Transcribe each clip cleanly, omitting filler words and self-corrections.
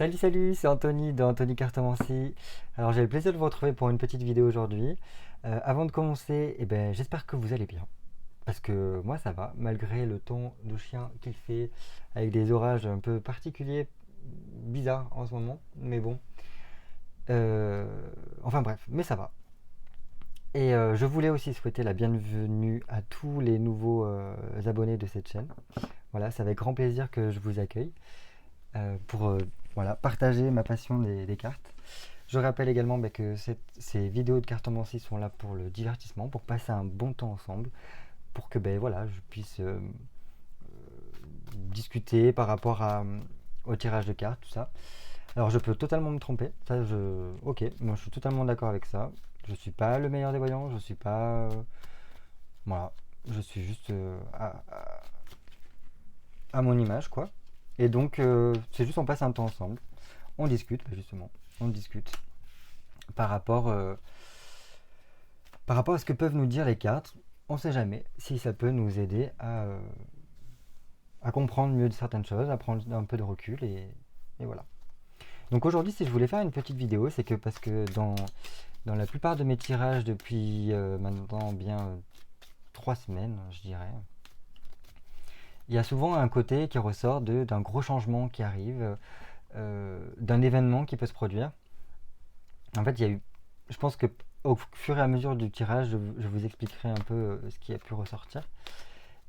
Salut, salut, c'est Anthony de Anthony Cartomancie. Alors j'ai le plaisir de vous retrouver pour une petite vidéo aujourd'hui. Avant de commencer, j'espère que vous allez bien. Parce que moi ça va, malgré le temps de chien qu'il fait, avec des orages un peu particuliers, bizarres en ce moment, mais bon. Euh, enfin bref, mais ça va. Et je voulais aussi souhaiter la bienvenue à tous les nouveaux abonnés de cette chaîne. Voilà, c'est avec grand plaisir que je vous accueille pour voilà, partager ma passion des cartes. Je rappelle également que ces vidéos de cartomancie sont là pour le divertissement, pour passer un bon temps ensemble, pour que voilà, je puisse discuter par rapport au tirage de cartes, tout ça. Alors je peux totalement me tromper, ok, moi je suis totalement d'accord avec ça. Je suis pas le meilleur des voyants, je suis pas... voilà, je suis juste à mon image, quoi. Et donc, c'est juste on passe un temps ensemble, on discute, justement, on discute par rapport, euh, par rapport à ce que peuvent nous dire les cartes. On ne sait jamais si ça peut nous aider à comprendre mieux certaines choses, à prendre un peu de recul, et voilà. Donc aujourd'hui, si je voulais faire une petite vidéo, c'est que parce que dans la plupart de mes tirages depuis maintenant bien 3 semaines, je dirais, il y a souvent un côté qui ressort d'un gros changement qui arrive, d'un événement qui peut se produire. En fait, il y a eu, je pense que au fur et à mesure du tirage, je vous expliquerai un peu ce qui a pu ressortir.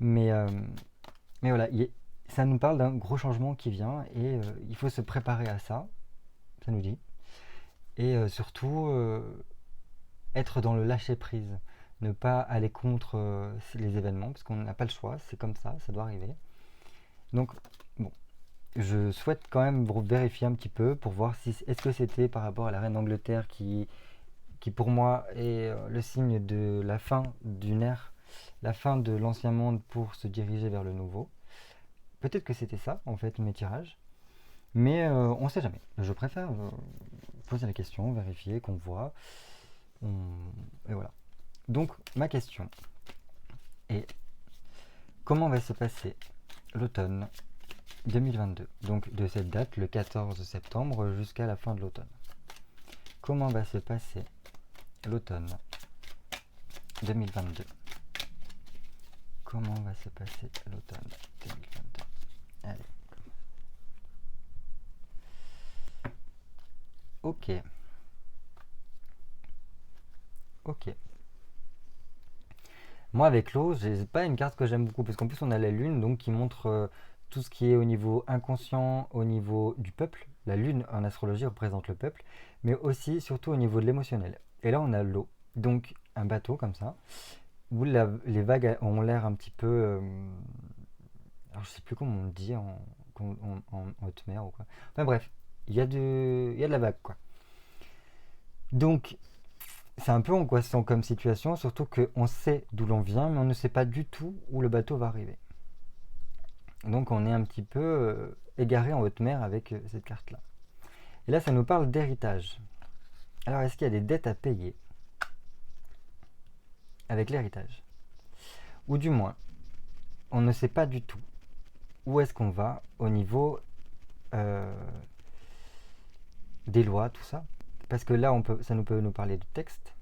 Mais, euh, mais voilà, ça nous parle d'un gros changement qui vient et il faut se préparer à ça, ça nous dit. Et surtout, être dans le lâcher prise, ne pas aller contre les événements, parce qu'on n'a pas le choix, c'est comme ça doit arriver. Donc, bon, je souhaite quand même vérifier un petit peu pour voir si est-ce que c'était par rapport à la reine d'Angleterre qui pour moi est le signe de la fin d'une ère, la fin de l'ancien monde pour se diriger vers le nouveau. Peut-être que c'était ça en fait mes tirages, mais on ne sait jamais. Je préfère poser la question, vérifier, qu'on voit, et voilà. Donc ma question est comment va se passer l'automne 2022, donc de cette date, le 14 septembre, jusqu'à la fin de l'automne. Comment va se passer l'automne 2022? Comment va se passer l'automne 2022? Allez. Ok. Ok. Moi, avec l'eau, c'est pas une carte que j'aime beaucoup parce qu'en plus, on a la lune donc qui montre tout ce qui est au niveau inconscient, au niveau du peuple. La lune en astrologie représente le peuple, mais aussi, surtout au niveau de l'émotionnel. Et là, on a l'eau. Donc, un bateau comme ça, où les vagues ont l'air un petit peu. Alors, je sais plus comment on dit en haute mer ou quoi. Enfin, bref, il y a de la vague, quoi. Donc, c'est un peu angoissant comme situation, surtout qu'on sait d'où l'on vient, mais on ne sait pas du tout où le bateau va arriver. Donc on est un petit peu égaré en haute mer avec cette carte-là. Et là, ça nous parle d'héritage. Alors, est-ce qu'il y a des dettes à payer avec l'héritage? Ou du moins, on ne sait pas du tout où est-ce qu'on va au niveau euh, des lois, tout ça. Parce que là, ça peut nous parler de texte.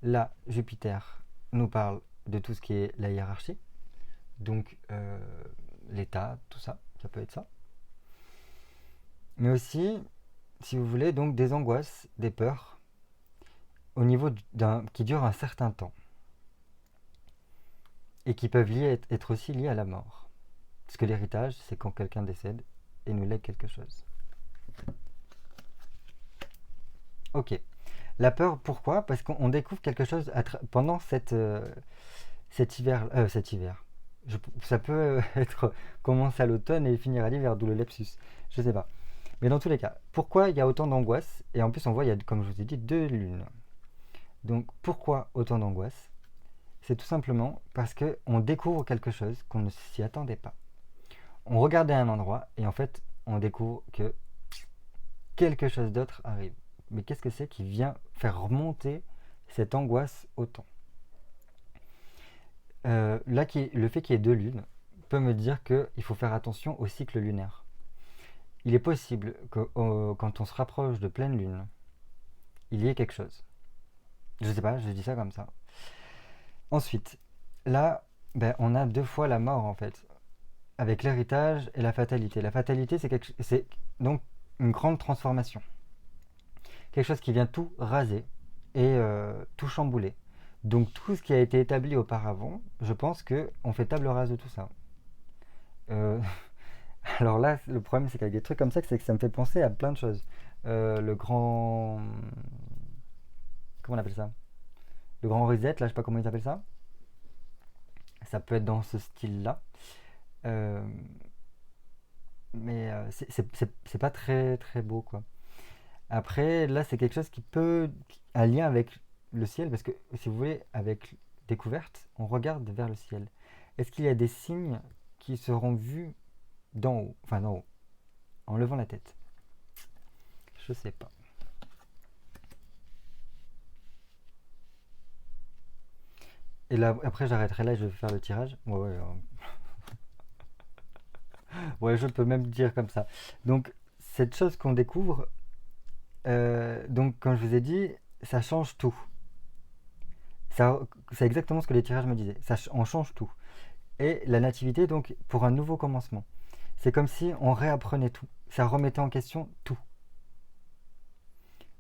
Là, Jupiter nous parle de tout ce qui est la hiérarchie. Donc, l'état, tout ça, ça peut être ça. Mais aussi, si vous voulez, donc des angoisses, des peurs, au niveau qui durent un certain temps. Et qui peuvent être aussi liées à la mort. Parce que l'héritage, c'est quand quelqu'un décède et nous lègue quelque chose. Ok. La peur, pourquoi? Parce qu'on découvre quelque chose pendant cet hiver. Cet hiver. Ça peut être commencer à l'automne et finir à l'hiver, d'où le lapsus. Je sais pas. Mais dans tous les cas, pourquoi il y a autant d'angoisse? Et en plus, on voit, il y a, comme je vous ai dit, 2 lunes. Donc, pourquoi autant d'angoisse? C'est tout simplement parce qu'on découvre quelque chose qu'on ne s'y attendait pas. On regardait un endroit et en fait, on découvre que quelque chose d'autre arrive. Mais qu'est-ce que c'est qui vient faire remonter cette angoisse autant? Le fait qu'il y ait 2 lunes peut me dire qu'il faut faire attention au cycle lunaire. il est possible que quand on se rapproche de pleine lune, il y ait quelque chose. Je sais pas, je dis ça comme ça. Ensuite, là, ben, on a deux fois la mort en fait, avec l'héritage et la fatalité. La fatalité, c'est donc une grande transformation. Quelque chose qui vient tout raser et tout chambouler. Donc tout ce qui a été établi auparavant, je pense que on fait table rase de tout ça. Euh, alors là, le problème, c'est qu'avec des trucs comme ça, c'est que ça me fait penser à plein de choses. Le grand... Comment on appelle ça? Le grand reset, là, je sais pas comment ils appellent ça. Ça peut être dans ce style-là. Euh, mais c'est pas très très beau, quoi. Après, là, c'est quelque chose qui peut... Un lien avec le ciel, parce que, si vous voulez, avec découverte, on regarde vers le ciel. Est-ce qu'il y a des signes qui seront vus d'en haut? Enfin, d'en haut, en levant la tête. Je sais pas. Et là, après, j'arrêterai là et je vais faire le tirage. Ouais, ouais, ouais, je peux même dire comme ça. Donc, cette chose qu'on découvre, donc, comme je vous ai dit, ça change tout. Ça, c'est exactement ce que les tirages me disaient. On change tout. Et la nativité, donc, pour un nouveau commencement. C'est comme si on réapprenait tout. Ça remettait en question tout.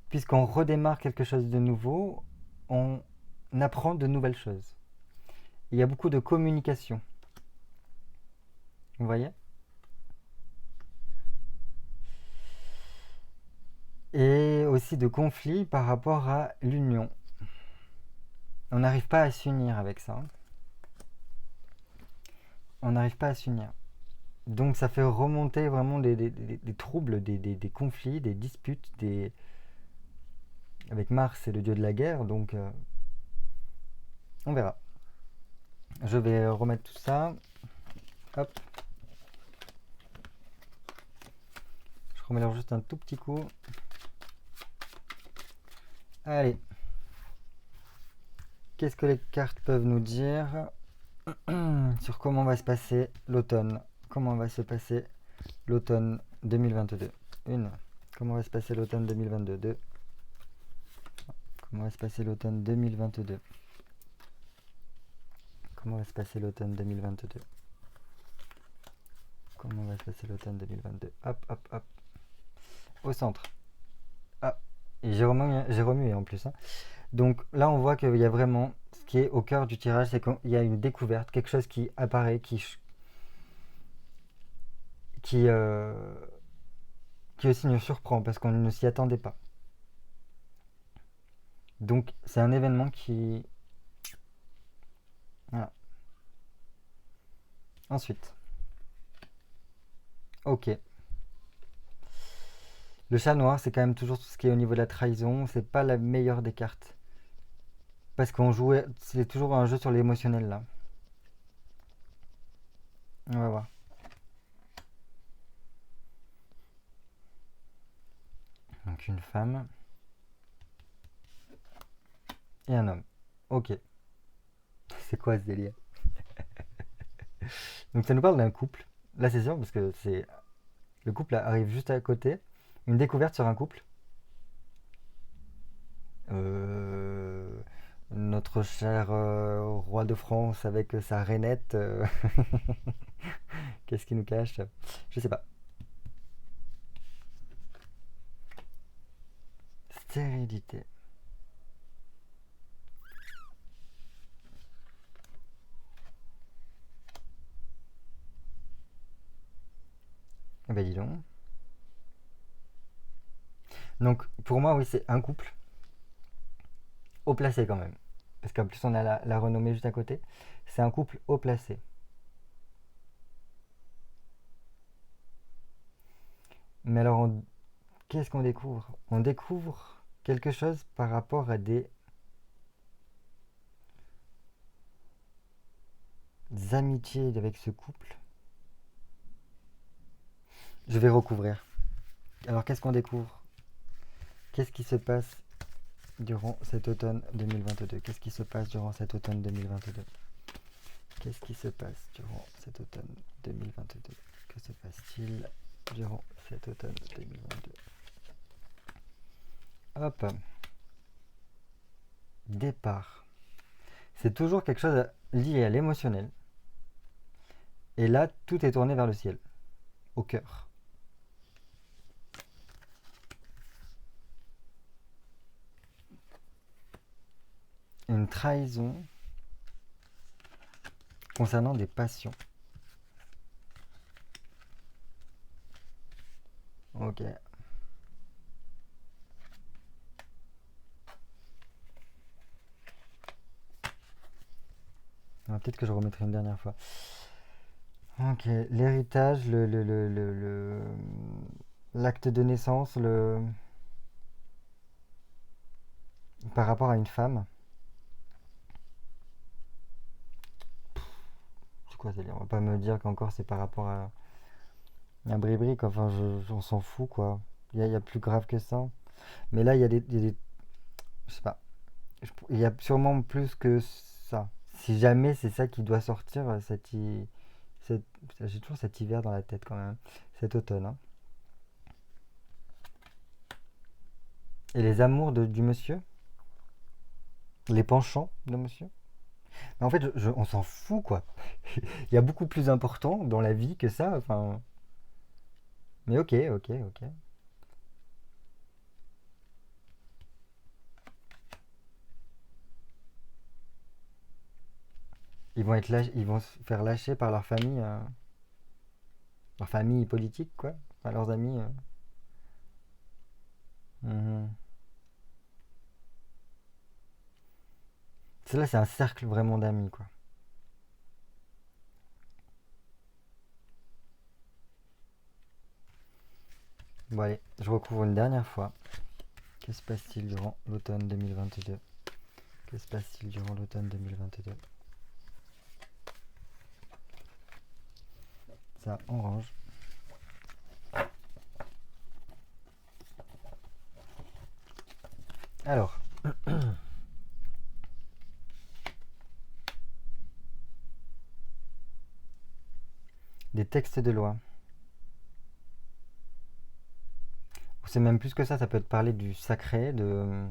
Puisqu'on redémarre quelque chose de nouveau, on apprend de nouvelles choses. Il y a beaucoup de communication. Vous voyez? Et aussi de conflits par rapport à l'union. On n'arrive pas à s'unir avec ça. On n'arrive pas à s'unir. Donc ça fait remonter vraiment des troubles, des conflits, des disputes, avec Mars, c'est le dieu de la guerre, donc on verra. Je vais remettre tout ça. Hop. Je remélange juste un tout petit coup. Allez. Qu'est-ce que les cartes peuvent nous dire sur comment va se passer l'automne? Comment va se passer l'automne 2022? Une. Comment va se passer l'automne 2022? Deux. Comment va se passer l'automne 2022? Comment va se passer l'automne 2022? Comment va se passer l'automne 2022? Hop, hop, hop. Au centre. Ah, et j'ai remué en plus, hein. Donc là, on voit qu'il y a vraiment ce qui est au cœur du tirage, c'est qu'il y a une découverte, quelque chose qui apparaît, qui, euh, qui aussi nous surprend parce qu'on ne s'y attendait pas. Donc c'est un événement qui... Voilà. Ensuite, ok. Le chat noir, c'est quand même toujours tout ce qui est au niveau de la trahison. C'est pas la meilleure des cartes. Parce qu'on jouait... C'est toujours un jeu sur l'émotionnel là. On va voir. Donc une femme. Et un homme. Ok. C'est quoi ce délire? Donc ça nous parle d'un couple. Là c'est sûr parce que c'est... Le couple arrive juste à côté. Une découverte sur un couple. Euh, Notre cher roi de France avec sa rainette. Qu'est-ce qu'il nous cache? Je sais pas. Stérilité. Eh ben dis donc. Donc pour moi oui c'est un couple. Haut placé quand même. Parce qu'en plus on a la renommée juste à côté. C'est un couple haut placé. Mais alors qu'est-ce qu'on découvre? On découvre quelque chose par rapport à des amitiés avec ce couple. Je vais recouvrir. Alors qu'est-ce qu'on découvre? Qu'est-ce qui se passe durant cet automne 2022? Qu'est-ce qui se passe durant cet automne 2022? Qu'est-ce qui se passe durant cet automne 2022? Que se passe-t-il? durant cet automne 2022. Hop, départ. C'est toujours quelque chose lié à l'émotionnel. Et là, tout est tourné vers le ciel, au cœur. Une trahison concernant des passions. Ok. Peut-être que je remettrai une dernière fois. Ok, l'héritage, l'acte de naissance, par rapport à une femme. C'est quoi, on va pas me dire qu'encore c'est par rapport à un bribric, enfin, on s'en fout, quoi. Il y a plus grave que ça. Mais là, je sais pas. Il y a sûrement plus que ça. Si jamais c'est ça qui doit sortir, cette- j'ai toujours cet hiver dans la tête quand même. Cet automne, hein. Et les amours du monsieur? Les penchants de monsieur? Mais en fait, on s'en fout, quoi. Il y a beaucoup plus important dans la vie que ça. Enfin, mais ok, ok, ok. Ils vont se faire lâcher par leur famille politique, quoi. Enfin, leurs amis. Mhm. Là, c'est un cercle vraiment d'amis, quoi. Bon, allez, je recouvre une dernière fois. Que se passe-t-il durant l'automne 2022? Que se passe-t-il durant l'automne 2022? Ça, on range. Alors, des textes de loi. C'est même plus que ça peut être parler du sacré, de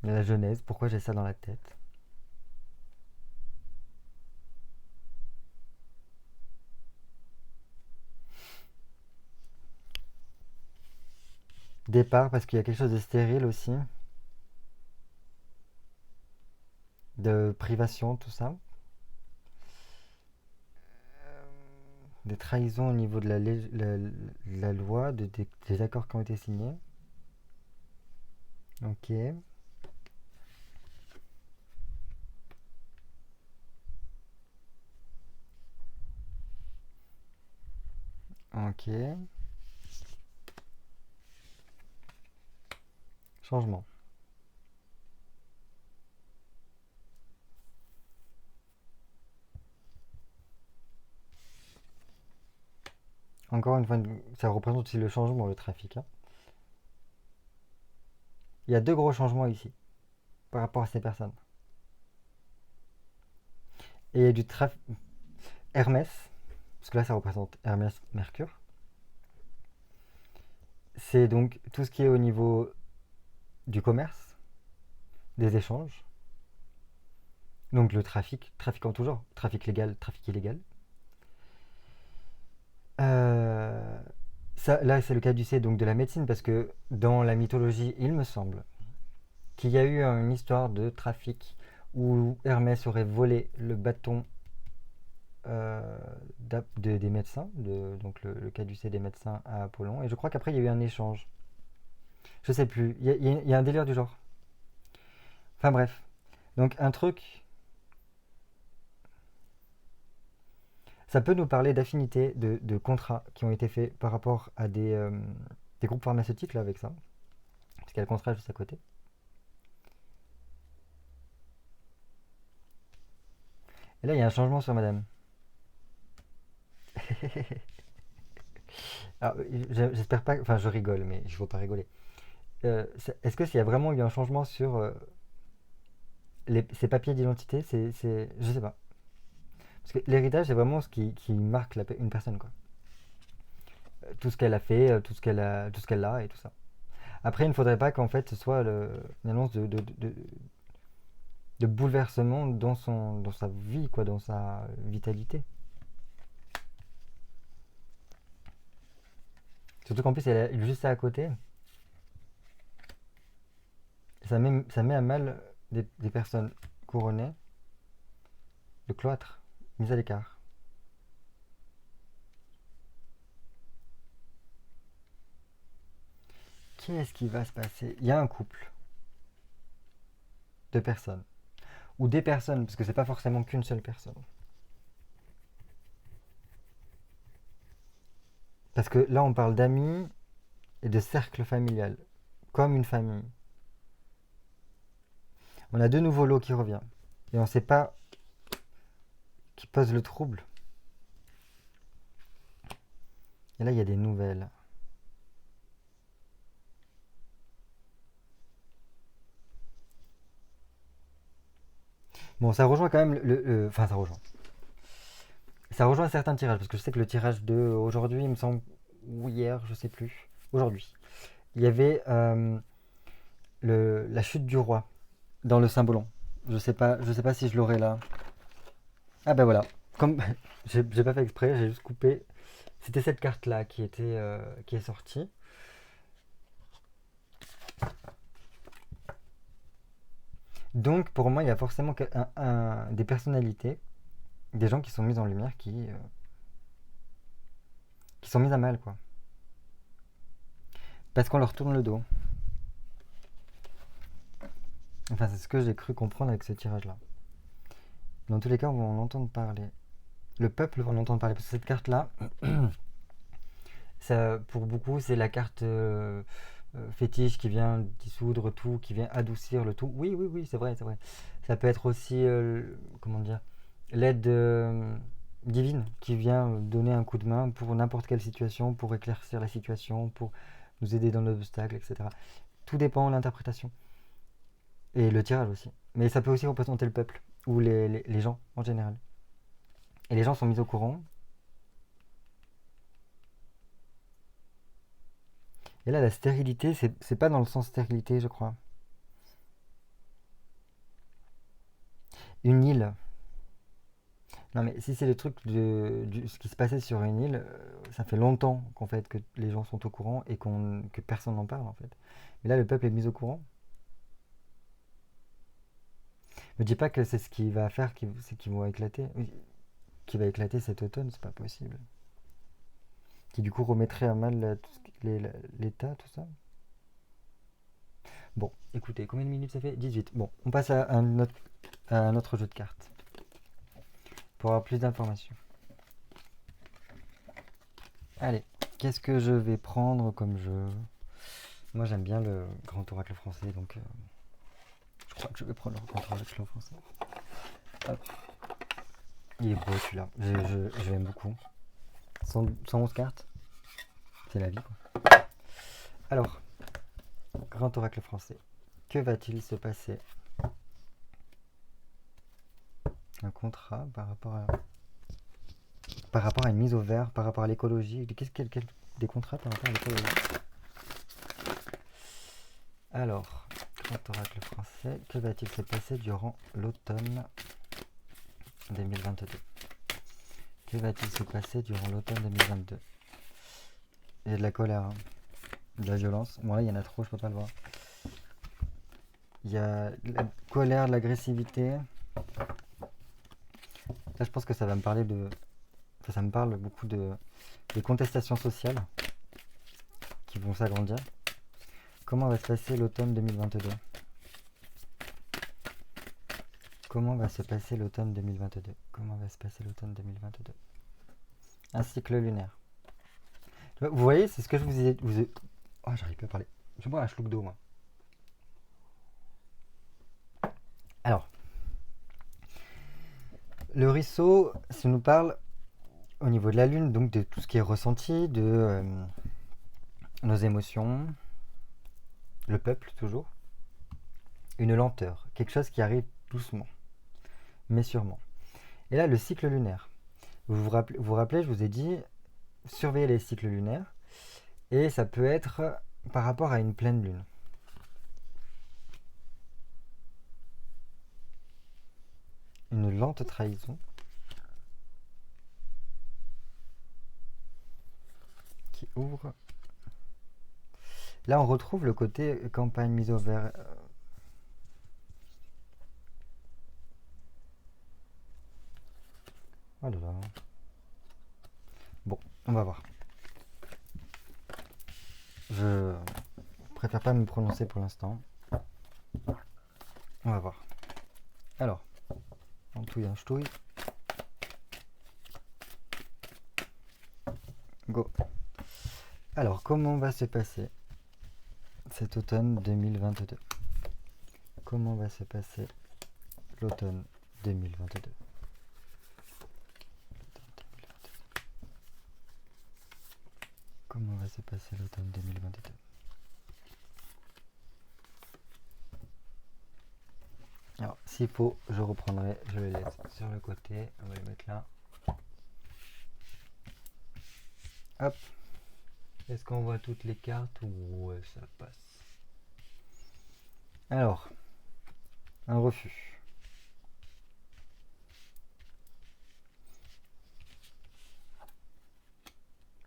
la Genèse. Pourquoi j'ai ça dans la tête? Départ, parce qu'il y a quelque chose de stérile aussi. De privation, tout ça. Des trahisons au niveau de la loi, des accords qui ont été signés. Ok. Ok. Changement. Encore une fois, ça représente aussi le changement, le trafic, hein. Il y a deux gros changements ici, par rapport à ces personnes. Et il y a du trafic. Hermès, parce que là ça représente Hermès Mercure. C'est donc tout ce qui est au niveau du commerce, des échanges. Donc le trafic en tout genre, trafic légal, trafic illégal. Euh, Ça, là, c'est le cas du C, donc de la médecine, parce que dans la mythologie, il me semble qu'il y a eu une histoire de trafic où Hermès aurait volé le bâton euh, des médecins, donc le caducée des médecins à Apollon, et je crois qu'après il y a eu un échange. Je sais plus, il y a un délire du genre. Enfin bref, donc un truc, ça peut nous parler d'affinités, de contrats qui ont été faits par rapport à des groupes pharmaceutiques là avec ça, parce qu'il y a le contrat juste à côté. Et là il y a un changement sur Madame. Alors, j'espère pas, enfin je rigole, mais je ne veux pas rigoler. Est-ce que s'il y a vraiment eu un changement sur ces papiers d'identité, je sais pas. Parce que l'héritage, c'est vraiment ce qui marque une personne, quoi. Tout ce qu'elle a fait, tout ce qu'elle a et tout ça. Après, il ne faudrait pas qu'en fait ce soit une annonce de bouleversement dans sa vie, quoi, dans sa vitalité. Surtout qu'en plus, elle est juste ça à côté. Ça met à mal des personnes couronnées, le cloître, mis à l'écart. Qu'est-ce qui va se passer? Il y a un couple de personnes, ou des personnes, parce que c'est pas forcément qu'une seule personne. Parce que là, on parle d'amis et de cercle familial, comme une famille. On a de nouveau l'eau qui revient, et on ne sait pas qui pose le trouble. Et là, il y a des nouvelles. Bon, ça rejoint quand même enfin, ça rejoint. Ça rejoint certains tirages, parce que je sais que le tirage de aujourd'hui, il me semble, ou hier, je sais plus, aujourd'hui, il y avait la chute du roi dans le symbolon. Je sais pas si je l'aurai là. Ah ben voilà. Comme j'ai pas fait exprès, j'ai juste coupé. C'était cette carte là qui est sortie. Donc pour moi, il y a forcément des personnalités, des gens qui sont mis en lumière, qui sont mis à mal, quoi. Parce qu'on leur tourne le dos. Enfin, c'est ce que j'ai cru comprendre avec ce tirage-là. Dans tous les cas, on va en entendre parler. Le peuple va en entendre parler. Parce que cette carte-là, ça, pour beaucoup, c'est la carte fétiche qui vient dissoudre tout, qui vient adoucir le tout. Oui, oui, oui, c'est vrai, c'est vrai. Ça peut être aussi, comment dire, l'aide divine qui vient donner un coup de main pour n'importe quelle situation, pour éclaircir la situation, pour nous aider dans nos obstacles, etc. Tout dépend de l'interprétation. Et le tirage aussi. Mais ça peut aussi représenter le peuple, ou les gens en général. Et les gens sont mis au courant. Et là, la stérilité, c'est pas dans le sens stérilité, je crois. Une île. Non, mais si c'est le truc ce qui se passait sur une île, ça fait longtemps qu'en fait que les gens sont au courant et que personne n'en parle en fait. Mais là, le peuple est mis au courant. Me dis pas que c'est ce qui va faire c'est qu'ils vont éclater. Oui, qui va éclater cet automne, c'est pas possible. Qui du coup remettrait à mal l'état, tout ça. Bon, écoutez, combien de minutes ça fait? 18. Bon, on passe à un autre jeu de cartes. Pour avoir plus d'informations. Allez, qu'est-ce que je vais prendre comme jeu? Moi j'aime bien le grand oracle français, donc je crois que je vais prendre le grand oracle français. Hop. Il est beau celui-là, je l'aime beaucoup. 111 cartes, c'est la vie quoi. Alors, grand oracle français, que va-t-il se passer? Un contrat par rapport à une mise au vert, par rapport à l'écologie. Des contrats par rapport à l'écologie? Alors, grand oracle français, que va-t-il se passer durant l'automne 2022? Que va-t-il se passer durant l'automne 2022? Il y a de la colère, hein, de la violence. Bon là, il y en a trop, je peux pas le voir. Il y a de la colère, de l'agressivité. Là, je pense que ça va me parler de... Ça me parle beaucoup des contestations sociales qui vont s'agrandir. Comment va se passer l'automne 2022? Comment va se passer l'automne 2022? Comment va se passer l'automne 2022? Un cycle lunaire. Vous voyez, c'est ce que je vous ai... Oh, j'arrive plus à parler. Je bois un schluck d'eau, moi. Alors, le ruisseau, ça nous parle au niveau de la lune, donc de tout ce qui est ressenti, de nos émotions, le peuple toujours, une lenteur, quelque chose qui arrive doucement, mais sûrement. Et là, le cycle lunaire. Vous rappelez, je vous ai dit, surveillez les cycles lunaires. Et ça peut être par rapport à une pleine lune. Une lente trahison qui ouvre. Là, on retrouve le côté campagne mise au vert. Oh là là. Bon, on va voir. Je préfère pas me prononcer pour l'instant. On va voir. Alors, en touille, un ch'touille. Go. Alors, comment va se passer cet automne 2022? Comment va se passer l'automne 2022? Comment va se passer l'automne 2022? Alors, s'il faut, je reprendrai, je les laisse sur le côté. On va les mettre là. Hop. Est-ce qu'on voit toutes les cartes? Ouais, ça passe. Alors, un refus.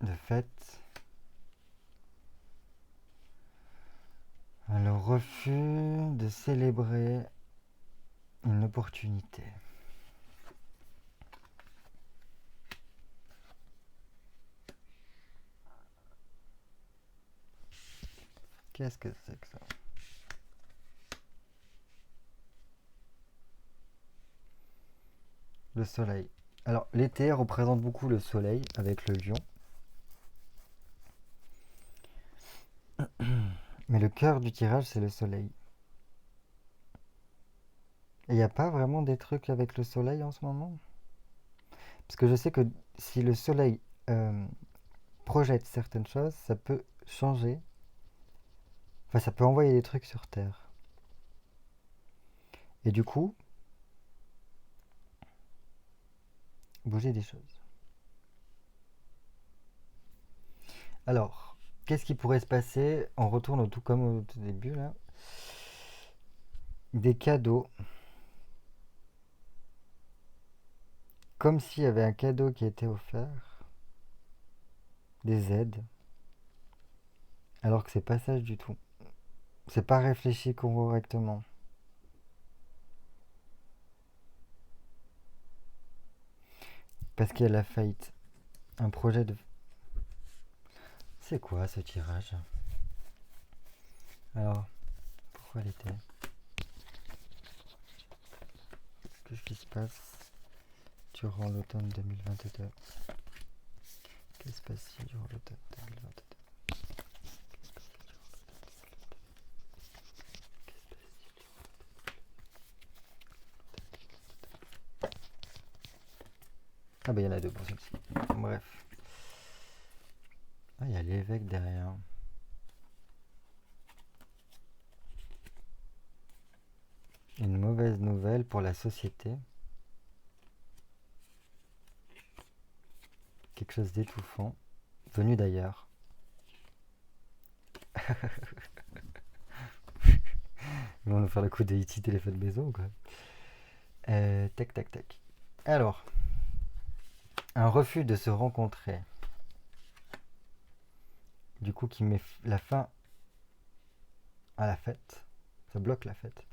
De fait, le refus de célébrer une opportunité. Qu'est-ce que c'est que ça? Le soleil. Alors, l'été représente beaucoup le soleil avec le lion. Mais le cœur du tirage, c'est le soleil. Et il n'y a pas vraiment des trucs avec le soleil en ce moment? Parce que je sais que si le soleil projette certaines choses, ça peut changer. Enfin, ça peut envoyer des trucs sur Terre. Et du coup, bouger des choses. Alors, qu'est-ce qui pourrait se passer? On retourne au tout comme au tout début là. Des cadeaux. Comme s'il y avait un cadeau qui était offert. Des aides. Alors que c'est pas ça du tout. C'est pas réfléchi correctement. Parce qu'il y a la faillite. Un projet de... C'est quoi ce tirage? Alors, pourquoi l'été? Qu'est-ce qui se passe durant l'automne 2022? Qu'est-ce qui se passe durant l'automne 2022? Ah bah il y en a deux pour celle-ci. Bref. Ah, il y a l'évêque derrière. Une mauvaise nouvelle pour la société. Quelque chose d'étouffant. Venu d'ailleurs. Ils vont nous faire le coup de E.T. téléphone maison ou quoi? Tac tac tac. Alors. Un refus de se rencontrer. Du coup qui met la fin à la fête. Ça bloque la fête.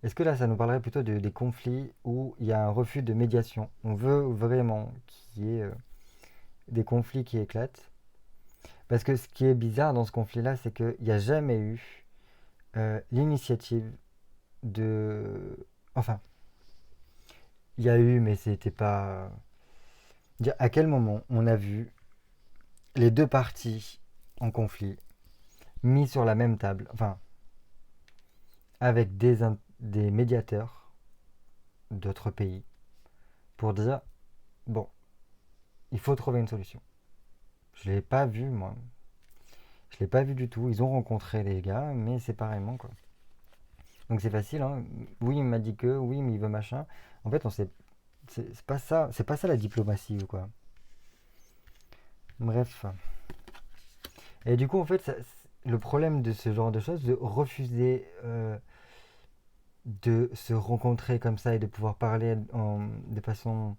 Est-ce que là, ça nous parlerait plutôt des conflits où il y a un refus de médiation? On veut vraiment qu'il y ait des conflits qui éclatent. Parce que ce qui est bizarre dans ce conflit-là, c'est qu'il n'y a jamais eu l'initiative de... Enfin, il y a eu, mais c'était pas... À quel moment on a vu les deux parties en conflit mis sur la même table, enfin, avec des médiateurs d'autres pays, pour dire, bon, il faut trouver une solution. Je l'ai pas vu, moi. Je l'ai pas vu du tout. Ils ont rencontré les gars, mais séparément, quoi. Donc c'est facile, hein. Oui, il m'a dit que, oui, mais il veut machin. En fait, on sait... C'est pas ça la diplomatie ou quoi. Bref. Et du coup, en fait, le problème de ce genre de choses, de refuser de se rencontrer comme ça et de pouvoir parler de façon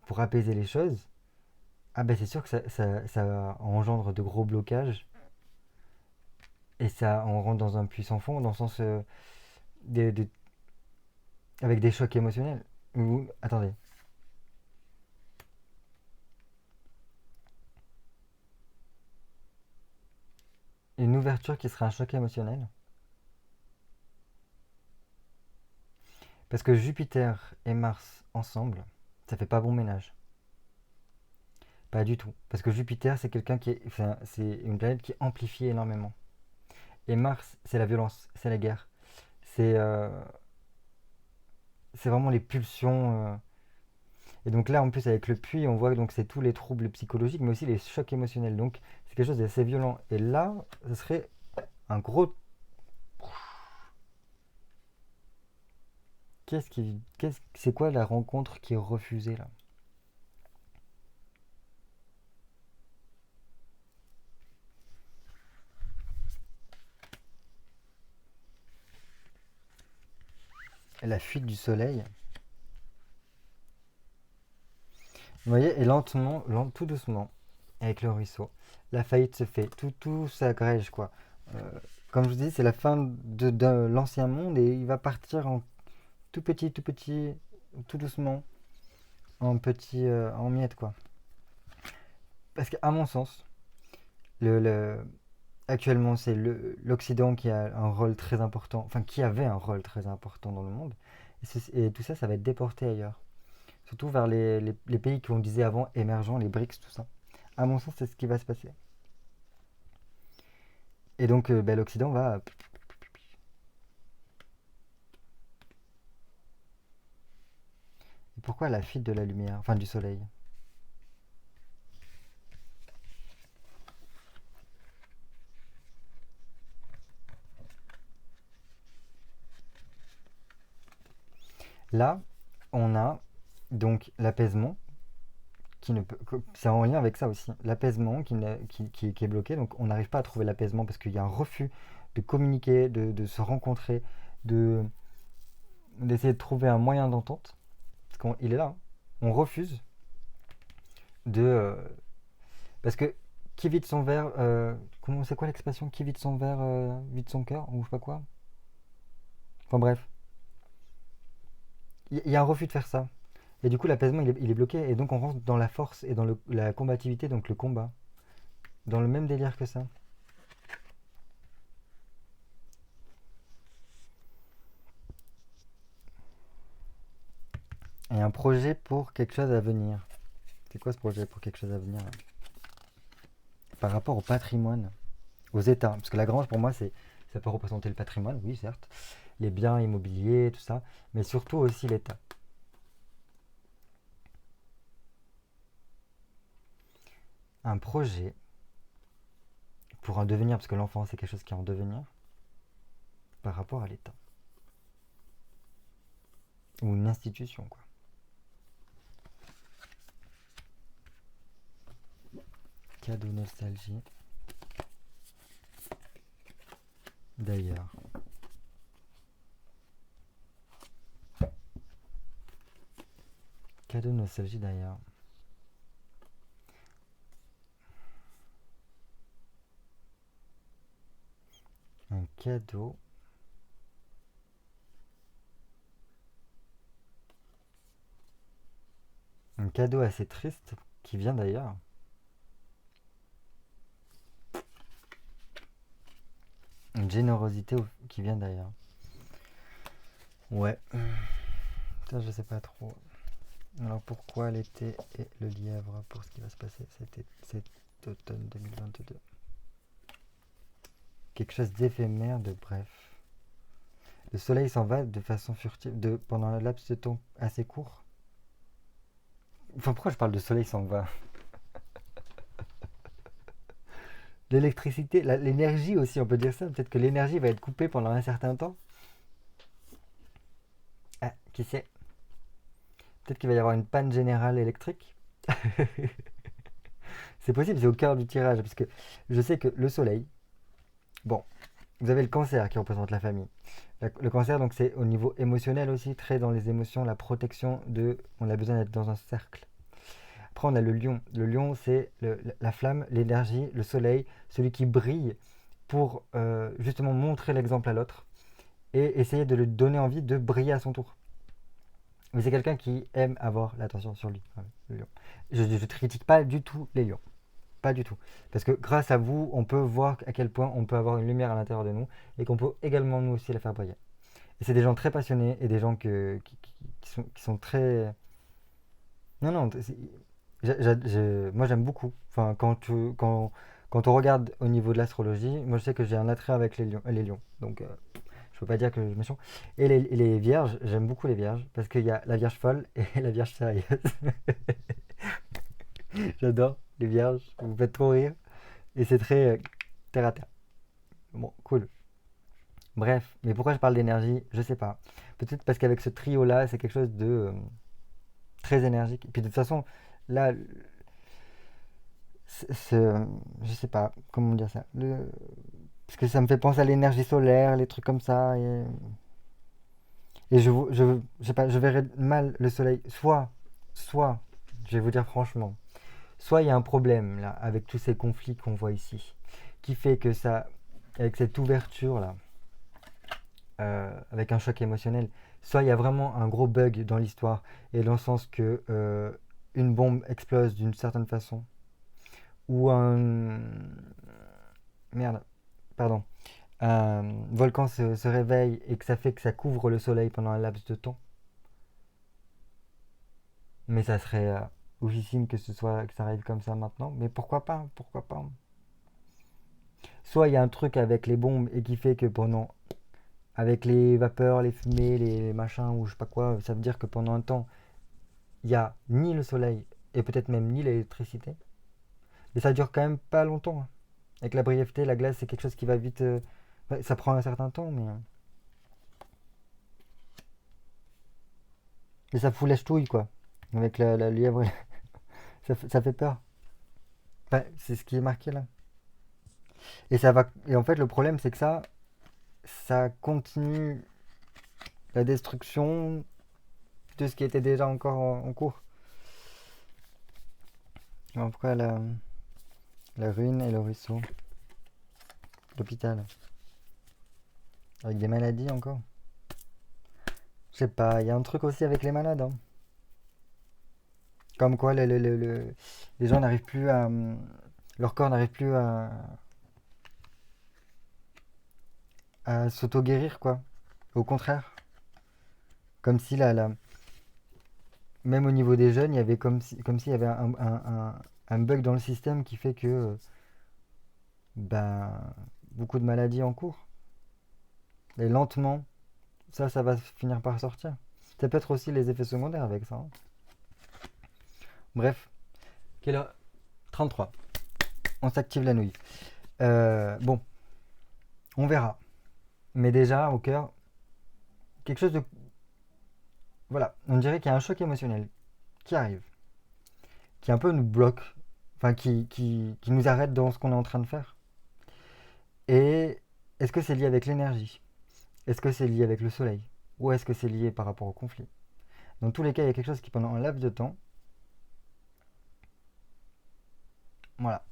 pour apaiser les choses, ah ben c'est sûr que ça engendre de gros blocages et ça on rentre dans un puits sans fond, dans le sens des- des- avec des chocs émotionnels. Attendez. Une ouverture qui serait un choc émotionnel. Parce que Jupiter et Mars ensemble, ça fait pas bon ménage. Pas du tout. Parce que Jupiter, c'est quelqu'un qui est, enfin, c'est une planète qui amplifie énormément. Et Mars, c'est la violence, c'est la guerre. C'est c'est vraiment les pulsions. Et donc là, en plus, avec le puits, on voit que donc c'est tous les troubles psychologiques, mais aussi les chocs émotionnels. Donc c'est quelque chose d'assez violent. Et là, ce serait un gros. C'est quoi la rencontre qui est refusée là? La fuite du soleil. Vous voyez, et lentement, tout doucement, avec le ruisseau, la faillite se fait. Tout s'agrège, quoi. Euh, Comme je vous dis, c'est la fin de l'ancien monde et il va partir en tout petit, tout doucement, en miettes, quoi. Parce qu'à mon sens, le, le- actuellement, c'est l'Occident qui a un rôle très important, enfin, qui avait un rôle très important dans le monde. Et tout ça, ça va être déporté ailleurs. Surtout vers les pays qu'on disait avant émergents, les BRICS, tout ça. À mon sens, c'est ce qui va se passer. Et donc, ben, l'Occident va. Pourquoi la fuite de la lumière, enfin du soleil? Là, on a donc l'apaisement qui ne peut. C'est en lien avec ça aussi. L'apaisement qui est bloqué. Donc, on n'arrive pas à trouver l'apaisement parce qu'il y a un refus de communiquer, de se rencontrer, de d'essayer de trouver un moyen d'entente. Parce qu'il est là, hein. On refuse de. Parce que qui vide son verre. Comment, c'est quoi l'expression? Qui vide son verre vide son cœur? Ou je sais pas quoi. Enfin bref. Il y a un refus de faire ça. Et du coup, l'apaisement, il est bloqué. Et donc, on rentre dans la force et dans la combativité, donc le combat. Dans le même délire que ça. Et un projet pour quelque chose à venir. C'est quoi ce projet pour quelque chose à venir là? Par rapport au patrimoine, aux États. Parce que la grange, pour moi, ça peut représenter le patrimoine, oui, certes. Les biens immobiliers, tout ça. Mais surtout aussi l'État. Un projet pour un devenir, parce que l'enfant, c'est quelque chose qui est en devenir, par rapport à l'État. Ou une institution, quoi. Cadeau nostalgie. D'ailleurs. Cadeau nostalgie d'ailleurs. Un cadeau. Un cadeau assez triste qui vient d'ailleurs. Une générosité qui vient d'ailleurs. Ouais. Ça, je sais pas trop. Alors pourquoi l'été et le lièvre pour ce qui va se passer cet automne 2022? Quelque chose d'éphémère, de bref. Le soleil s'en va de façon furtive pendant un laps de temps assez court. Enfin, pourquoi je parle de soleil s'en va? L'électricité, l'énergie aussi, on peut dire ça. Peut-être que l'énergie va être coupée pendant un certain temps. Ah, qui sait? Peut-être qu'il va y avoir une panne générale électrique. C'est possible, c'est au cœur du tirage, parce que je sais que le soleil, bon, vous avez le cancer qui représente la famille. Le cancer, donc c'est au niveau émotionnel aussi, très dans les émotions, la protection de... On a besoin d'être dans un cercle. Après, on a le lion. Le lion, c'est la flamme, l'énergie, le soleil, celui qui brille pour justement montrer l'exemple à l'autre et essayer de lui donner envie de briller à son tour. Mais c'est quelqu'un qui aime avoir l'attention sur lui, le lion. Je ne critique pas du tout les lions. Pas du tout. Parce que grâce à vous, on peut voir à quel point on peut avoir une lumière à l'intérieur de nous et qu'on peut également nous aussi la faire briller. Et c'est des gens très passionnés et des gens qui sont très... Non, non, moi j'aime beaucoup. Enfin, quand on regarde au niveau de l'astrologie, moi je sais que j'ai un attrait avec les lions. Donc je peux pas dire que je suis méchant. Et les vierges, j'aime beaucoup les vierges parce qu'il y a la vierge folle et la vierge sérieuse. J'adore les vierges, vous me faites trop rire. Et c'est très terre à terre. Bon, cool. Bref, mais pourquoi je parle d'énergie? Je sais pas. Peut-être parce qu'avec ce trio-là, c'est quelque chose de très énergique. Et puis de toute façon, là, je sais pas comment dire ça. Parce que ça me fait penser à l'énergie solaire, les trucs comme ça. Et je sais pas, je verrais mal le soleil. Soit, je vais vous dire franchement, soit il y a un problème là avec tous ces conflits qu'on voit ici, qui fait que ça, avec cette ouverture là, avec un choc émotionnel, soit il y a vraiment un gros bug dans l'histoire et dans le sens que une bombe explose d'une certaine façon ou un merde, pardon, un volcan se réveille et que ça fait que ça couvre le soleil pendant un laps de temps. Mais ça serait oufissime que ça arrive comme ça maintenant. Mais pourquoi pas? Pourquoi pas? Soit il y a un truc avec les bombes et qui fait que pendant avec les vapeurs, les fumées, les machins ou je sais pas quoi, ça veut dire que pendant un temps, il n'y a ni le soleil et peut-être même ni l'électricité. Mais ça dure quand même pas longtemps, hein. Avec la brièveté, la glace, c'est quelque chose qui va vite. Ouais, ça prend un certain temps, mais ça fout la ch'touille, quoi. Avec la lièvre, ça fait peur. Ouais, c'est ce qui est marqué là. Et ça va. Et en fait, le problème, c'est que ça continue la destruction de ce qui était déjà encore en cours. En tout cas, la ruine et le ruisseau. L'hôpital. Avec des maladies encore. Je sais pas, il y a un truc aussi avec les malades, hein. Comme quoi les gens n'arrivent plus à... Leur corps n'arrive plus à s'auto-guérir, quoi. Au contraire. Comme si même au niveau des jeunes, il y avait comme s'il y avait un bug dans le système qui fait que ben, beaucoup de maladies en cours. Et lentement, ça va finir par sortir. Ça peut être aussi les effets secondaires avec ça, hein. Bref, quelle heure? 33. On s'active la nouille. Bon, on verra. Mais déjà, au cœur, quelque chose de... Voilà, on dirait qu'il y a un choc émotionnel qui arrive, qui un peu nous bloque, enfin qui nous arrête dans ce qu'on est en train de faire. Et est-ce que c'est lié avec l'énergie? Est-ce que c'est lié avec le soleil? Ou est-ce que c'est lié par rapport au conflit? Dans tous les cas, il y a quelque chose qui, pendant un laps de temps, voilà.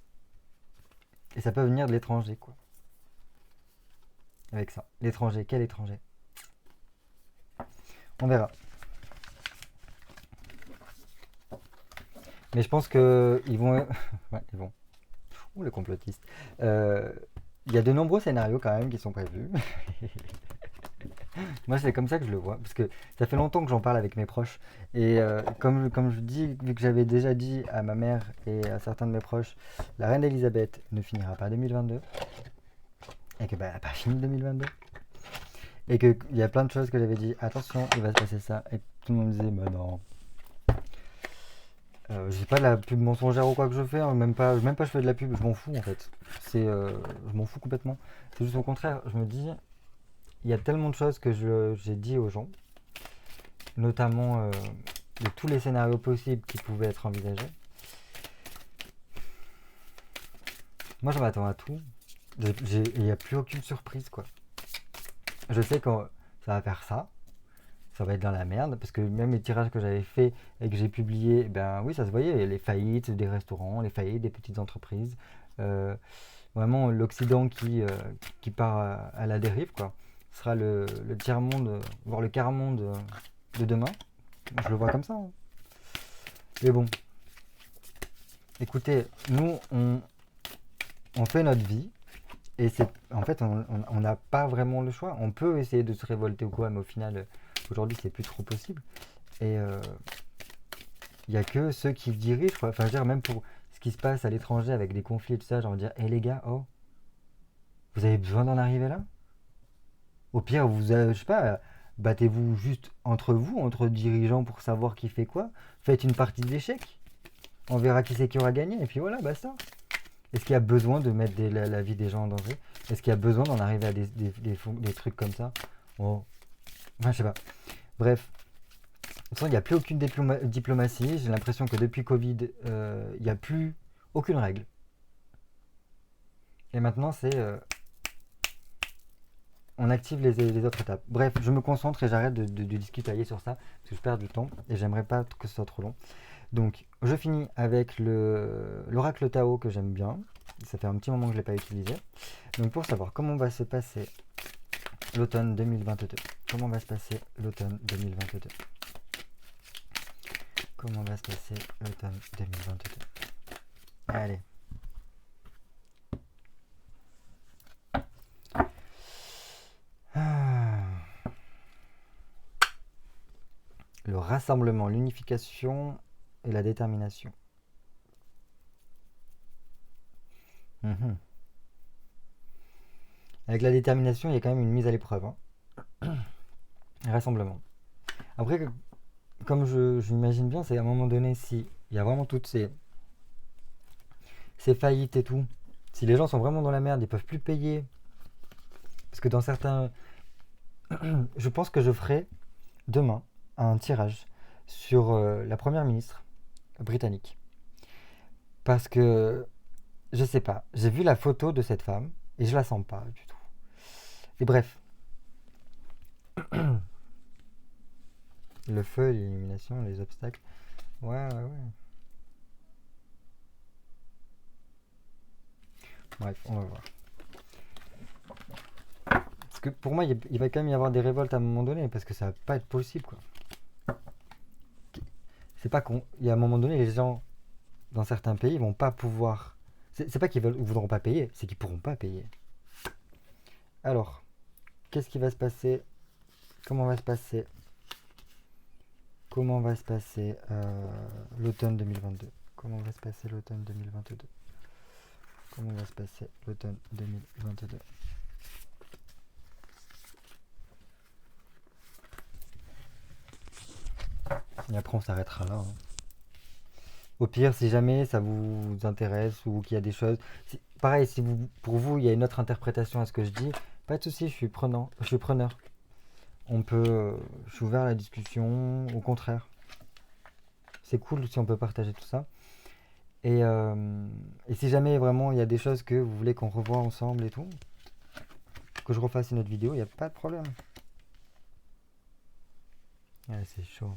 Et ça peut venir de l'étranger, quoi. Avec ça. L'étranger, quel étranger? On verra. Mais je pense que ils vont... ouais, ils vont. Ouh, le complotiste. Il y a de nombreux scénarios quand même qui sont prévus. Moi, c'est comme ça que je le vois. Parce que ça fait longtemps que j'en parle avec mes proches. Et comme je dis, vu que j'avais déjà dit à ma mère et à certains de mes proches, la reine Elisabeth ne finira pas 2022. Et que bah, elle n'a pas fini 2022. Et qu'il y a plein de choses que j'avais dit, attention, il va se passer ça. Et tout le monde me disait, bah non. Je sais pas de la pub mensongère ou quoi que je fais, hein, même pas je fais de la pub, je m'en fous en fait. Je m'en fous complètement. C'est juste au contraire, je me dis, il y a tellement de choses que j'ai dit aux gens, notamment de tous les scénarios possibles qui pouvaient être envisagés. Moi, je m'attends à tout. Il n'y a plus aucune surprise, quoi. Je sais que ça va faire ça va être dans la merde, parce que même les tirages que j'avais fait et que j'ai publiés, ben oui, ça se voyait, les faillites des restaurants, les faillites des petites entreprises, euh, vraiment l'Occident qui part à la dérive, quoi. Ce sera le tiers-monde, voire le quart-monde de demain. Je le vois comme ça, hein. Mais bon, écoutez, nous, on fait notre vie, et en fait, on n'a pas vraiment le choix. On peut essayer de se révolter ou quoi, mais au final, aujourd'hui, c'est plus trop possible. Et il n'y a que ceux qui dirigent, quoi. Enfin, je veux dire, même pour ce qui se passe à l'étranger avec des conflits et tout ça, j'ai envie de dire, hé les gars, oh, vous avez besoin d'en arriver là? Au pire, je sais pas, battez-vous juste entre vous, entre dirigeants pour savoir qui fait quoi. Faites une partie d'échecs. On verra qui c'est qui aura gagné, et puis voilà, basta. Est-ce qu'il y a besoin de mettre la vie des gens en danger? Est-ce qu'il y a besoin d'en arriver à des trucs comme ça? Oh. Enfin, je sais pas. Bref. De toute façon, il n'y a plus aucune diplomatie. J'ai l'impression que depuis Covid, il n'y a plus aucune règle. Et maintenant, c'est on active les autres étapes. Bref, je me concentre et j'arrête de discutailler sur ça, parce que je perds du temps et j'aimerais pas que ce soit trop long. Donc, je finis avec l'oracle Tao que j'aime bien. Ça fait un petit moment que je ne l'ai pas utilisé. Donc, pour savoir comment va se passer l'automne 2022. Comment va se passer l'automne 2022? Comment va se passer l'automne 2022? Allez. Le rassemblement, l'unification et la détermination. Mhm. Avec la détermination, il y a quand même une mise à l'épreuve, hein. Rassemblement. Après, comme je m'imagine bien, c'est à un moment donné, si il y a vraiment toutes ces faillites et tout, si les gens sont vraiment dans la merde, ils peuvent plus payer. Parce que dans certains... je pense que je ferai demain un tirage sur la première ministre britannique. Parce que, je sais pas, j'ai vu la photo de cette femme et je la sens pas du tout. Et bref. Le feu, l'illumination, les obstacles. Ouais, ouais, ouais. Bref, on va voir. Parce que pour moi, il va quand même y avoir des révoltes à un moment donné, parce que ça va pas être possible, quoi. C'est pas qu'il y a un moment donné, les gens dans certains pays vont pas pouvoir. C'est pas qu'ils voudront pas payer, c'est qu'ils pourront pas payer. Alors, qu'est-ce qui va se passer? Comment va se passer? Comment va se passer l'automne 2022? Comment va se passer l'automne 2022? Comment va se passer l'automne 2022? Et après, on s'arrêtera là, hein. Au pire, si jamais ça vous intéresse ou qu'il y a des choses. Pareil, si pour vous, il y a une autre interprétation à ce que je dis, pas de souci, je suis preneur. Je suis ouvert à la discussion, au contraire. C'est cool si on peut partager tout ça. Et si jamais vraiment il y a des choses que vous voulez qu'on revoie ensemble et tout, que je refasse une autre vidéo, il n'y a pas de problème. Ouais, c'est chaud.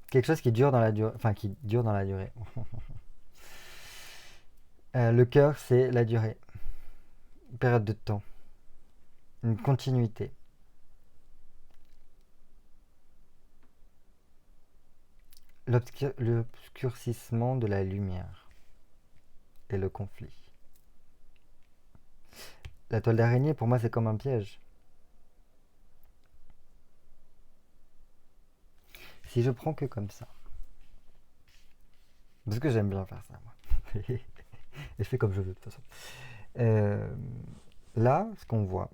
Quelque chose qui dure dans la durée. Enfin, qui dure dans la durée. Le cœur, c'est la durée. Une période de temps. Une continuité. L'obscurcissement de la lumière. Et le conflit. La toile d'araignée, pour moi, c'est comme un piège. Si je prends que comme ça. Parce que j'aime bien faire ça, moi. Et je fais comme je veux, de toute façon. Euh, Là, ce qu'on voit,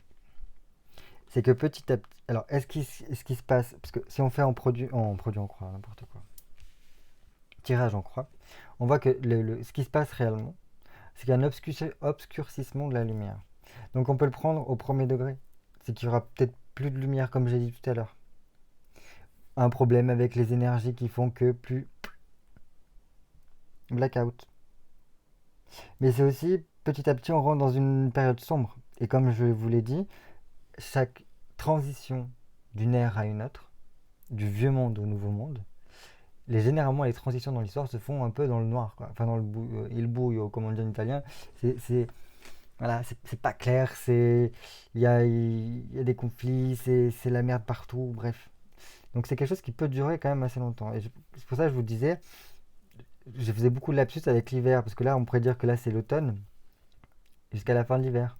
c'est que petit à petit. Alors, ce qui se passe. Parce que si on fait en produit en croix, n'importe quoi. Tirage en croix. On voit que ce qui se passe réellement, c'est qu'il y a un obscurcissement de la lumière. Donc on peut le prendre au premier degré. C'est qu'il y aura peut-être plus de lumière, comme j'ai dit tout à l'heure. Un problème avec les énergies qui font que plus blackout. Mais c'est aussi, petit à petit, on rentre dans une période sombre. Et comme je vous l'ai dit, chaque transition d'une ère à une autre, du vieux monde au nouveau monde, généralement les transitions dans l'histoire se font un peu dans le noir, quoi. Enfin dans il buio, comme on dit en italien. Voilà, c'est pas clair, il y a des conflits, c'est la merde partout, bref. Donc c'est quelque chose qui peut durer quand même assez longtemps. Et c'est pour ça que je vous disais, je faisais beaucoup de lapsus avec l'hiver, parce que là on pourrait dire que là c'est l'automne, jusqu'à la fin de l'hiver.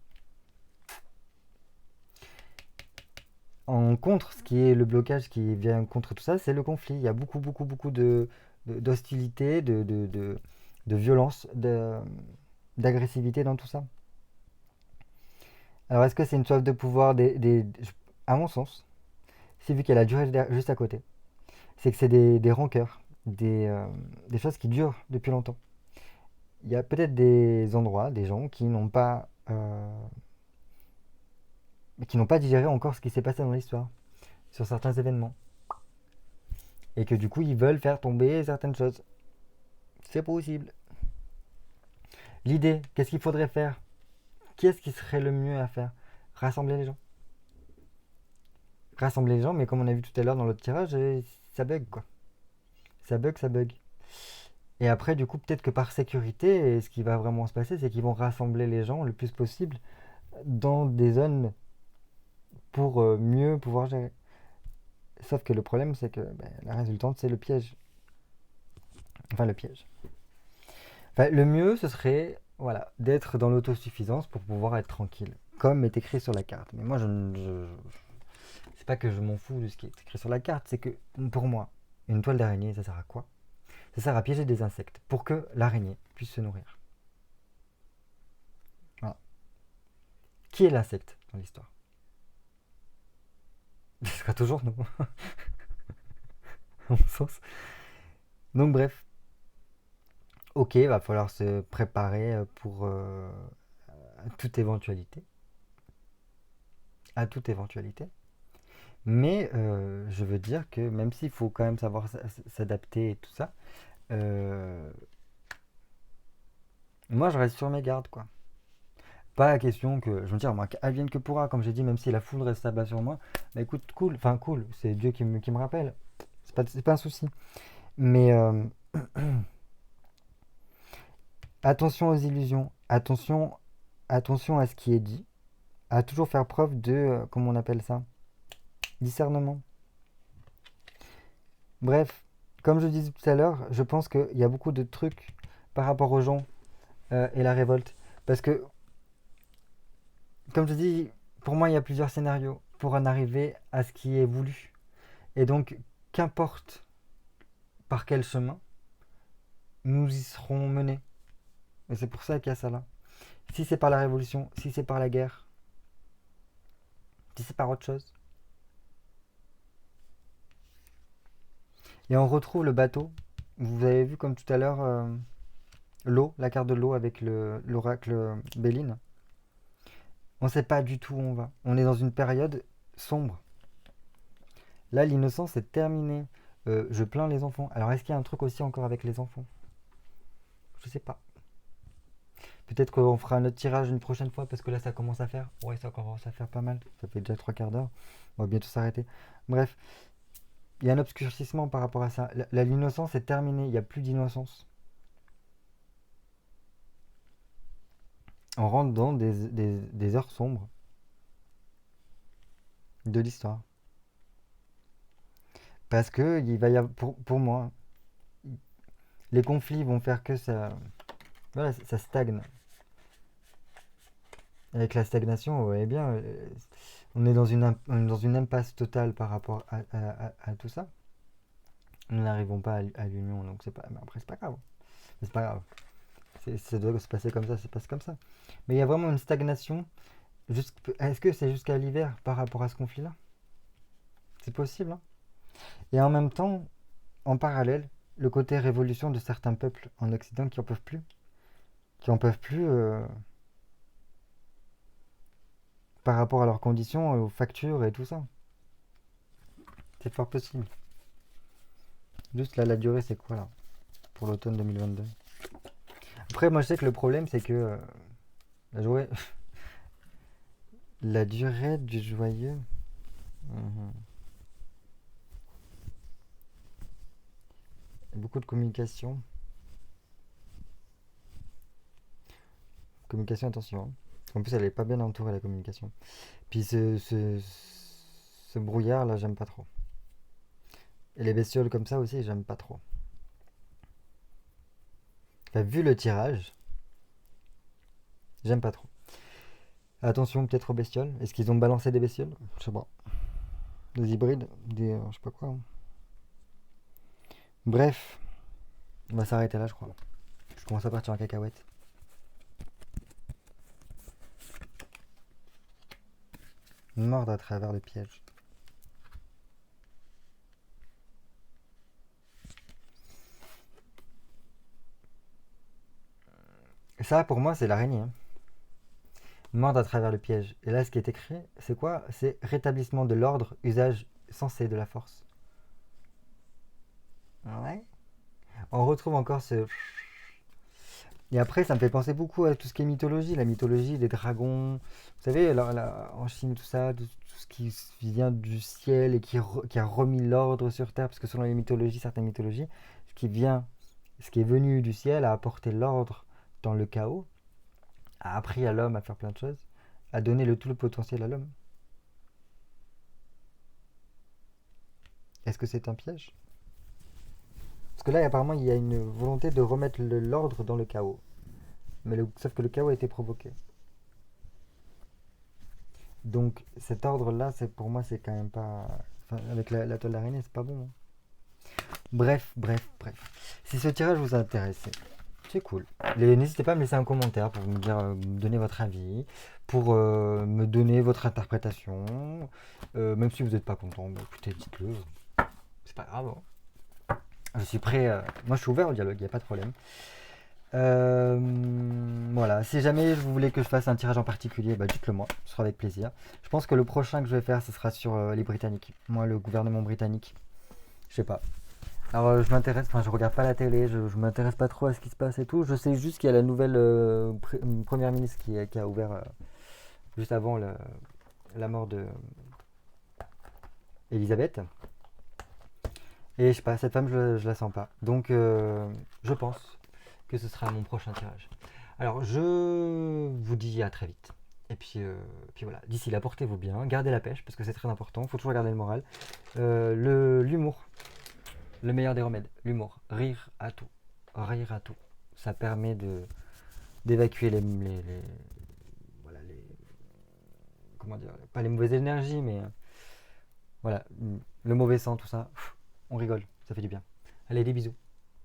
En contre, ce qui est le blocage qui vient contre tout ça, c'est le conflit. Il y a beaucoup, beaucoup, beaucoup d'hostilité, de violence, d'agressivité dans tout ça. Alors, est-ce que c'est une soif de pouvoir à mon sens, c'est vu qu'elle a duré juste à côté, c'est que c'est des rancœurs, des choses qui durent depuis longtemps. Il y a peut-être des endroits, des gens qui n'ont pas digéré encore ce qui s'est passé dans l'histoire, sur certains événements. Et que du coup, ils veulent faire tomber certaines choses. C'est possible. L'idée, qu'est-ce qu'il faudrait faire? Qu'est-ce qui serait le mieux à faire? Rassembler les gens. Rassembler les gens, mais comme on a vu tout à l'heure dans l'autre tirage, ça bug quoi. Ça bug, ça bug. Et après, du coup, peut-être que par sécurité, ce qui va vraiment se passer, c'est qu'ils vont rassembler les gens le plus possible dans des zones pour mieux pouvoir gérer. Sauf que le problème, c'est que la résultante, c'est le piège. Enfin, le piège. Enfin, le mieux, ce serait d'être dans l'autosuffisance pour pouvoir être tranquille, comme est écrit sur la carte. Mais moi, c'est pas que je m'en fous de ce qui est écrit sur la carte, c'est que pour moi, une toile d'araignée, ça sert à quoi? Ça sert à piéger des insectes pour que l'araignée puisse se nourrir. Voilà. Qui est l'insecte dans l'histoire? Ce sera toujours nous, à mon sens. Donc bref, ok, va falloir se préparer pour à toute éventualité. À toute éventualité. Mais je veux dire que même s'il faut quand même savoir s'adapter et tout ça, euh, moi je reste sur mes gardes quoi. Pas la question que je me dis, moi, advienne que pourra, comme j'ai dit, même si la foudre s'abat sur moi, bah écoute, cool, enfin cool, c'est Dieu qui me rappelle, c'est pas un souci. Mais attention aux illusions, attention à ce qui est dit, à toujours faire preuve de, comment on appelle ça, discernement. Bref, comme je disais tout à l'heure, je pense qu'il y a beaucoup de trucs par rapport aux gens et la révolte. Parce que, comme je dis, pour moi, il y a plusieurs scénarios pour en arriver à ce qui est voulu. Et donc, qu'importe par quel chemin, nous y serons menés. Et c'est pour ça qu'il y a ça là. Si c'est par la révolution, si c'est par la guerre, si c'est par autre chose. Et on retrouve le bateau. Vous avez vu comme tout à l'heure l'eau, la carte de l'eau avec l'oracle Béline. On ne sait pas du tout où on va. On est dans une période sombre. Là, l'innocence est terminée. Je plains les enfants. Alors, est-ce qu'il y a un truc aussi encore avec les enfants? Je sais pas. Peut-être qu'on fera un autre tirage une prochaine fois parce que là, ça commence à faire. Ouais, ça commence à faire pas mal. Ça fait déjà 3 quarts d'heure. On va bientôt s'arrêter. Bref, il y a un obscurcissement par rapport à ça. L'innocence est terminée. Il n'y a plus d'innocence. On rentre dans des heures sombres de l'histoire. Parce que il va y avoir, pour moi, les conflits vont faire que voilà, ça stagne. Avec la stagnation, vous voyez bien, on est dans une impasse totale par rapport à tout ça. Nous n'arrivons pas à l'union, donc c'est pas. Mais après, c'est pas grave. C'est pas grave. Ça doit se passer comme ça, c'est passe comme ça. Mais il y a vraiment une stagnation. Est-ce que c'est jusqu'à l'hiver par rapport à ce conflit-là? C'est possible, hein. Et en même temps, en parallèle, le côté révolution de certains peuples en Occident qui en peuvent plus, qui en peuvent plus par rapport à leurs conditions, aux factures et tout ça. C'est fort possible. Juste là, la durée, c'est quoi là pour l'automne 2022? Après, moi je sais que le problème, c'est que la, durée, la durée du joyeux. Mhm. Beaucoup de communication. Communication, attention, hein. En plus, elle est pas bien entourée, la communication. Puis ce brouillard là, j'aime pas trop. Et les bestioles comme ça aussi, j'aime pas trop. Enfin, vu le tirage, j'aime pas trop. Attention peut-être aux bestioles. Est-ce qu'ils ont balancé des bestioles? Je sais pas. Des hybrides, des je sais pas quoi, hein. Bref, on va s'arrêter là, je crois. Je commence à partir en cacahuète. Mordre à travers le piège. Ça, pour moi, c'est l'araignée, hein. Mordre à travers le piège. Et là, ce qui est écrit, c'est quoi? C'est rétablissement de l'ordre, usage sensé de la force. Ouais. On retrouve encore ce. Et après, ça me fait penser beaucoup à tout ce qui est mythologie, la mythologie des dragons. Vous savez, en Chine, tout ça, tout ce qui vient du ciel et qui a remis l'ordre sur Terre, parce que selon les mythologies, certaines mythologies, ce qui est venu du ciel a apporté l'ordre dans le chaos, a appris à l'homme à faire plein de choses, a donné tout le potentiel à l'homme. Est-ce que c'est un piège? Parce que là, apparemment, il y a une volonté de remettre l'ordre dans le chaos. Sauf que le chaos a été provoqué. Donc cet ordre-là, pour moi, c'est quand même pas. Enfin, avec la toile d'araignée, c'est pas bon, hein. Bref, bref, bref. Si ce tirage vous intéresse, c'est cool. N'hésitez pas à me laisser un commentaire pour me dire, me donner votre avis, pour me donner votre interprétation. Même si vous n'êtes pas content, bah, écoutez, dites-le. C'est pas grave, hein. Je suis prêt. Moi, je suis ouvert au dialogue, il n'y a pas de problème. Voilà, si jamais vous voulez que je fasse un tirage en particulier, bah dites-le moi, ce sera avec plaisir. Je pense que le prochain que je vais faire, ce sera sur les Britanniques. Moi, le gouvernement britannique, je sais pas. Alors, je m'intéresse, enfin, je regarde pas la télé, je m'intéresse pas trop à ce qui se passe et tout. Je sais juste qu'il y a la nouvelle première ministre qui a ouvert juste avant la mort de Elisabeth. Et je sais pas, cette femme, je la sens pas. Donc, je pense que ce sera mon prochain tirage. Alors, je vous dis à très vite. Et puis voilà, d'ici là, portez-vous bien, gardez la pêche, parce que c'est très important, il faut toujours garder le moral. L'humour, le meilleur des remèdes, l'humour, rire à tout. Rire à tout. Ça permet d'évacuer voilà, comment dire, pas les mauvaises énergies, mais voilà, le mauvais sang, tout ça, on rigole, ça fait du bien. Allez, des bisous.